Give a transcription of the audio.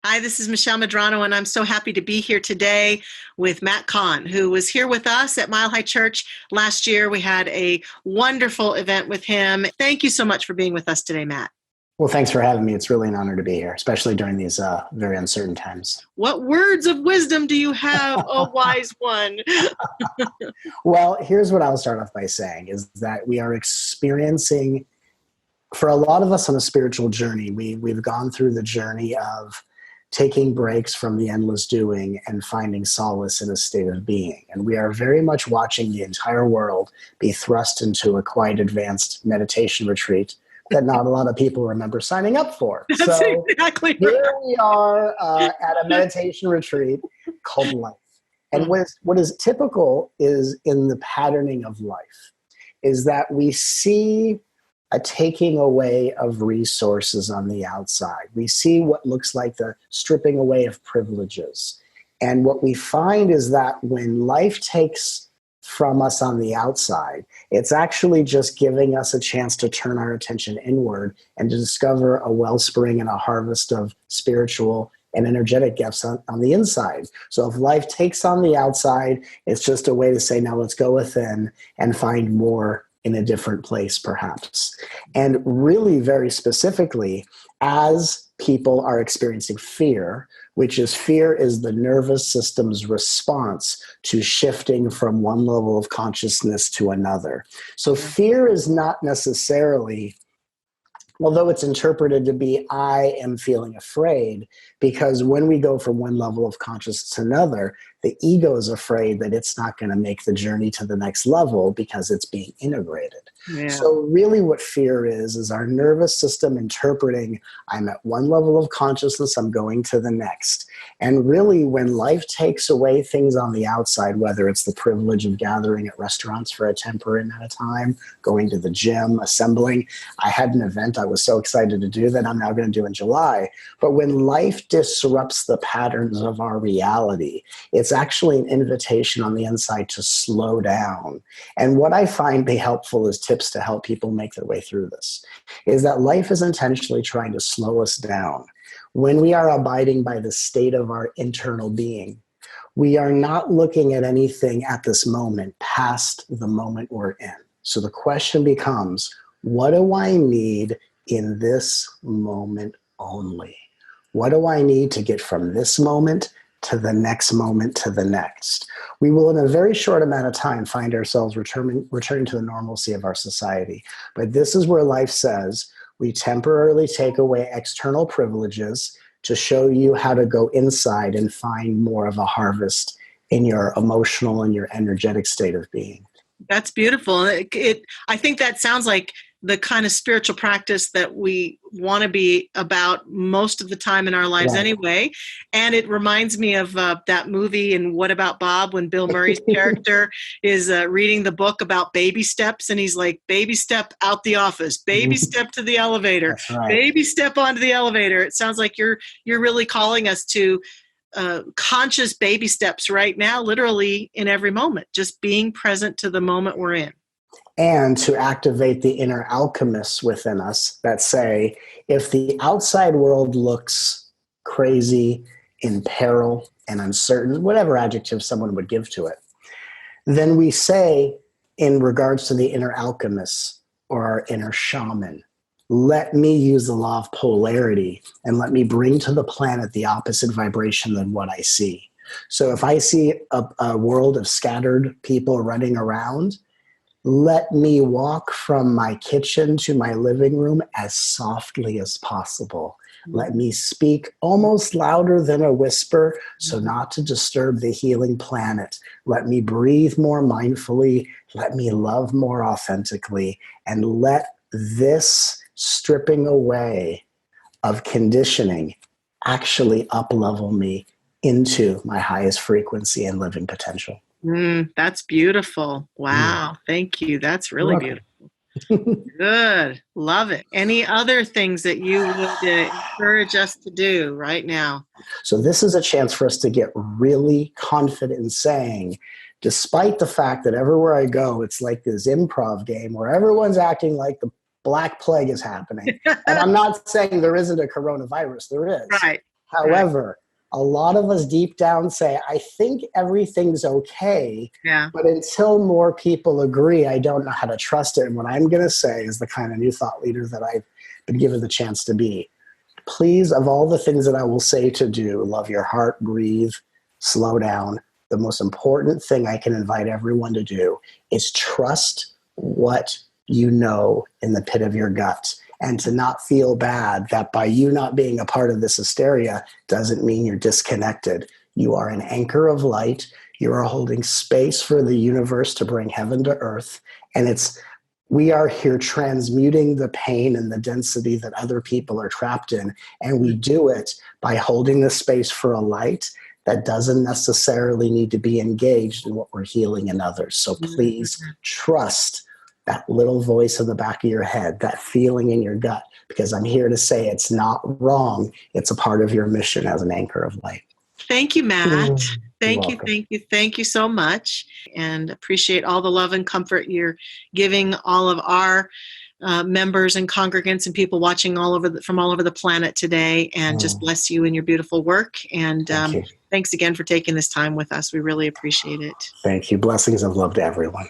Hi, this is Michelle Medrano, and I'm so happy to be here today with Matt Kahn, who was here with us at Mile High Church last year. We had a wonderful event with him. Thank you so much for being with us today, Matt. Well, thanks for having me. It's really an honor to be here, especially during these very uncertain times. What words of wisdom do you have, oh wise one? Well, here's what I'll start off by saying is that we are experiencing, for a lot of us on a spiritual journey, we've gone through the journey of taking breaks from the endless doing and finding solace in a state of being. And we are very much watching the entire world be thrust into a quite advanced meditation retreat that not a lot of people remember signing up for. That's exactly right. Here we are at a meditation retreat called life. And what is typical is in the patterning of life is that we see a taking away of resources on the outside. We see what looks like the stripping away of privileges. And what we find is that when life takes from us on the outside, it's actually just giving us a chance to turn our attention inward and to discover a wellspring and a harvest of spiritual and energetic gifts on the inside. So if life takes on the outside, it's just a way to say, now let's go within and find more in a different place, perhaps. And really, very specifically, as people are experiencing fear, which is fear is the nervous system's response to shifting from one level of consciousness to another. So fear is not necessarily, although it's interpreted to be, I am feeling afraid, because when we go from one level of consciousness to another, the ego is afraid that it's not going to make the journey to the next level because it's being integrated. Yeah. So really what fear is our nervous system interpreting, I'm at one level of consciousness, I'm going to the next. And really when life takes away things on the outside, whether it's the privilege of gathering at restaurants for a temporary amount of time, going to the gym, assembling. I had an event I was so excited to do that I'm now going to do in July. But when life disrupts the patterns of our reality, it's actually an invitation on the inside to slow down. And what I find be helpful is tips to help people make their way through this, is that life is intentionally trying to slow us down. When we are abiding by the state of our internal being, we are not looking at anything at this moment past the moment we're in. So the question becomes, what do I need in this moment only? What do I need to get from this moment to the next moment to the next? We will, in a very short amount of time, find ourselves returning to the normalcy of our society. But this is where life says, we temporarily take away external privileges to show you how to go inside and find more of a harvest in your emotional and your energetic state of being. That's beautiful. I think that sounds like the kind of spiritual practice that we want to be about most of the time in our lives anyway. And it reminds me of that movie in What About Bob, when Bill Murray's character is reading the book about baby steps. And he's like, baby step out the office, baby step to the elevator, baby step onto the elevator. It sounds like you're really calling us to conscious baby steps right now, literally in every moment, just being present to the moment we're in. And to activate the inner alchemists within us that say, if the outside world looks crazy, in peril, and uncertain, whatever adjective someone would give to it, then we say, in regards to the inner alchemists or our inner shaman, let me use the law of polarity and let me bring to the planet the opposite vibration than what I see. So if I see a world of scattered people running around, let me walk from my kitchen to my living room as softly as possible. Let me speak almost louder than a whisper, so not to disturb the healing planet. Let me breathe more mindfully. Let me love more authentically. And let this stripping away of conditioning actually up-level me into my highest frequency and living potential. That's beautiful. Wow. Thank you. That's really beautiful. Good. Love it. Any other things that you would encourage us to do right now? So this is a chance for us to get really confident in saying, despite the fact that everywhere I go, it's like this improv game where everyone's acting like the Black Plague is happening. And I'm not saying there isn't a coronavirus. There is. Right. However, a lot of us deep down say, I think everything's okay. Yeah. But until more people agree, I don't know how to trust it. And what I'm going to say is the kind of new thought leader that I've been given the chance to be. Please, of all the things that I will say to do, love your heart, breathe, slow down. The most important thing I can invite everyone to do is trust what you know in the pit of your gut, and to not feel bad that by you not being a part of this hysteria doesn't mean you're disconnected. You are an anchor of light. You are holding space for the universe to bring heaven to earth. And we are here transmuting the pain and the density that other people are trapped in. And we do it by holding the space for a light that doesn't necessarily need to be engaged in what we're healing in others. So please trust that little voice in the back of your head, that feeling in your gut, because I'm here to say it's not wrong. It's a part of your mission as an anchor of light. Thank you, Matt. Thank welcome. Thank you so much, and appreciate all the love and comfort you're giving all of our members and congregants and people watching from all over the planet today, and just bless you in your beautiful work. And thanks again for taking this time with us. We really appreciate it. Thank you. Blessings of love to everyone.